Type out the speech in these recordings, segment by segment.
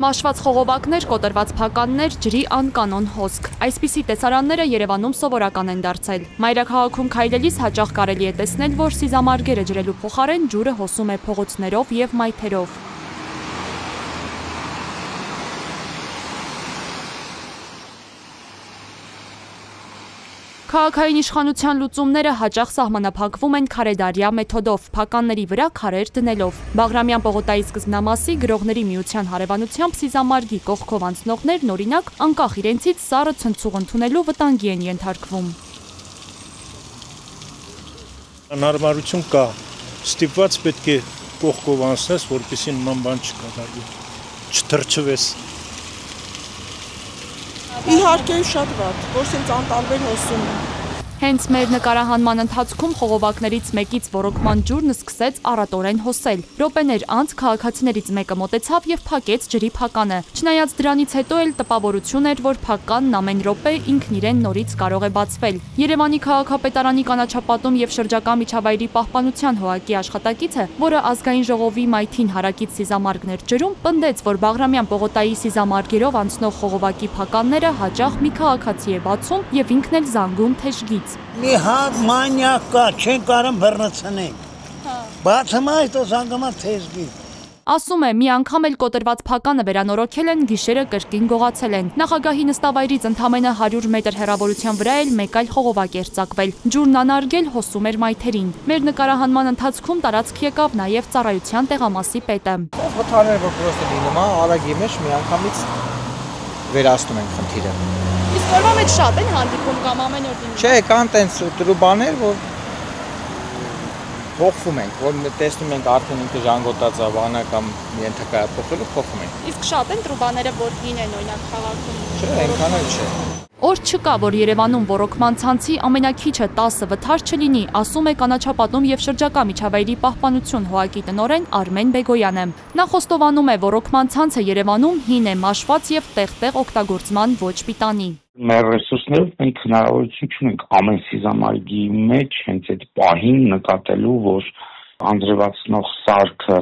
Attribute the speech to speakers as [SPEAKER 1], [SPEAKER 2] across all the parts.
[SPEAKER 1] Մաշված խողովակներ, կոտրված փականներ, ջրի անկանոն հոսք։ Այսպիսի տեսարանները Երևանում սովորական են դարձել։ Մայրաքաղաքում քայլելիս հաճախ կարելի է տեսնել, որ սիզամարգերը ջրելու փոխարեն ջուրը հոսում է փողոցներով և մայթերով։ Քաղաքային իշխանության լուծումները հաճախ սահմանափակվում են քարեդարյա մեթոդով, փականների վրա քարեր դնելով։ Բաղրամյան պողոտայի սկզբնամասի գրողների միության հարևանությամբ սիզամարգի կողքով անցնողներն օրինակ անկախ իրենցից սառը ցնցուղ ընդունելու վտանգի են ենթարկվում։
[SPEAKER 2] Անհարմարություն կա, ստիպված պետք է կողքով անցնես, որպեսզի նման բան չկատարվի, չթրջվես։
[SPEAKER 3] Իհարկե շատ վատ, որ ինձ անտարբեր հոսում է։
[SPEAKER 1] Հենց մեր նկարահանման ընթացքում խողովակներից մեկից ոռոգման ջուրն սկսեց առատորեն հոսել։ Րոպեներ անց քաղաքացիներից մեկը մոտեցավ և փակեց ջրի փականը։ Չնայած դրանից հետո էլ տպավորություն էր, որ փականն ամեն րոպե ինքն իրեն նորից կարող է բացվել։ Երևանի քաղաքապետարանի կանաչապատում և շրջակա միջավայրի պահպանության հողակի աշխատակիցը, որը ազգային ժողովի մայթին հարակից սիզամարգներ ջրում, պնդեց, որ Բաղրամյան պողոտայի սիզամարգերով անցնող խողովակի փականները հաճախ մի քաղաքացի է բացում և ինքն էլ զանգում թեժգից։
[SPEAKER 4] Մի հատ մանյակ կա, չեն կարում բռնցնենք, բացում այդ զանգամա թեզգի։
[SPEAKER 1] Ասում է, մի անգամ էլ կոտրված փականը վերանորոգել են, գիշերը կրկին գողացել են։ Նախագահի նստավայրից ընդամենը 100 մետր հեռավորության վրա էլ մեկ այլ խողովակ էր ծակվել։ Ջուրն անարգել հոսում էր մայթերին։ Մեր նկարահանման ընթացքում տարածք եկավ նաև ծառայության տեղամասի պետը։
[SPEAKER 5] Վթարները, որ պրոստը լինում է, արագի մեջ միանգամից վերացնում են խնդիրը։
[SPEAKER 1] Իսկ օրվա մեջ շատ են հանդիպում կամ ամեն օր լինում։
[SPEAKER 5] Չէ, կան տենց տրուբաներ, որ փոխվում ենք, որ տեսնում ենք արդեն ինքը ժանգոտած է, վանա կամ ենթակա է փոխելու, փոխում ենք։
[SPEAKER 1] Իսկ շատ են տրուբաները, որ հին են օրինակ քաղաքում։
[SPEAKER 5] Չէ, այնքան էլ չէ։
[SPEAKER 1] Օր չկա, որ Երևանում ոռոգման ցանցի ամենաքիչը 10 վթար չլինի, ասում է կանաչապատում և շրջակա միջավայրի պահպանություն հողակի տնօրեն Արմեն Բեգոյանը։ Նա խոստովանում է, ոռոգման ցանցը Երևանում հին է, մաշված և տեղ-տեղ օգտագործման ոչ պիտանի։
[SPEAKER 6] Մեր ռեսուրսներով մենք հնարավորություն չունենք ամեն սիզամարգի մեջ հենց այդ պահին նկատելու, որ անձրևացնող սարքը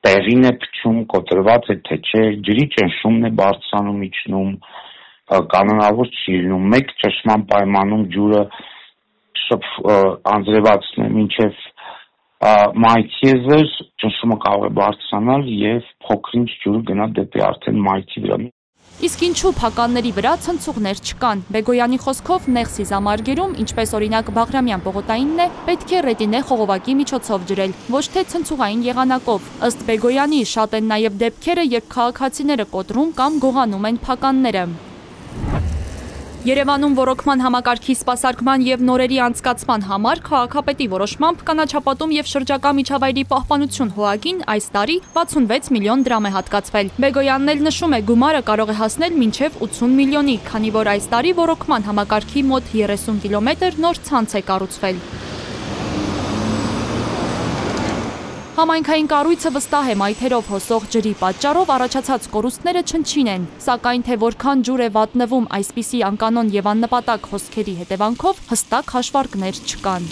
[SPEAKER 6] տեղին է փչում, կոտրված է թե չէ, ջրի ճնշումն է բարձրանում իջնում, կանոնավոր չի լինում, մեկ ճնշման պայմանում ջուրը անձրևացնում է մինչև մայթի եզր, ճնշումը կարող է բարձրանալ և փոքր-ինչ ջուրը գնա դեպի արդեն մայթի վրա։
[SPEAKER 1] Իսկ ինչու փականների վրա ցնցուղներ չկան։ Բեգոյանի խոսքով նեղ սիզամարգերում, ինչպես օրինակ Բաղրամյան պողոտայինն է, պետք է ռետինե խողովակի միջոցով ջրել, ոչ թե ցնցուղային եղանակով։ Ըստ Բեգոյանի շատ են նաև դեպքերը, երբ քաղաքացիները կոտրում կամ գողանում են փականները։ Երևանում ոռոգման համակարգի սպասարկման և նորերի անցկացման համար քաղաքապետի որոշմամբ կանաչապատում և շրջակա միջավայրի պահպանություն հողակին այս տարի 66 միլիոն դրամ է հատկացվել։ Բեգոյանն էլ նշում է, գումարը կարող է հասնել մինչև 80 միլիոնի, քանի որ այս տարի ոռոգման համակարգի մոտ 30 կիլոմետր նոր ցանց է կառուցվել։ Համայնքային կառույցը վստահ է մայթերով հոսող ջրի պատճառով առաջացած կորուստները չնչին են, սակայն թե որքան ջուր է վատնվում այսպիսի անկանոն և աննպատակ հոսքերի հետևանքով հստակ հաշվարկներ չկան։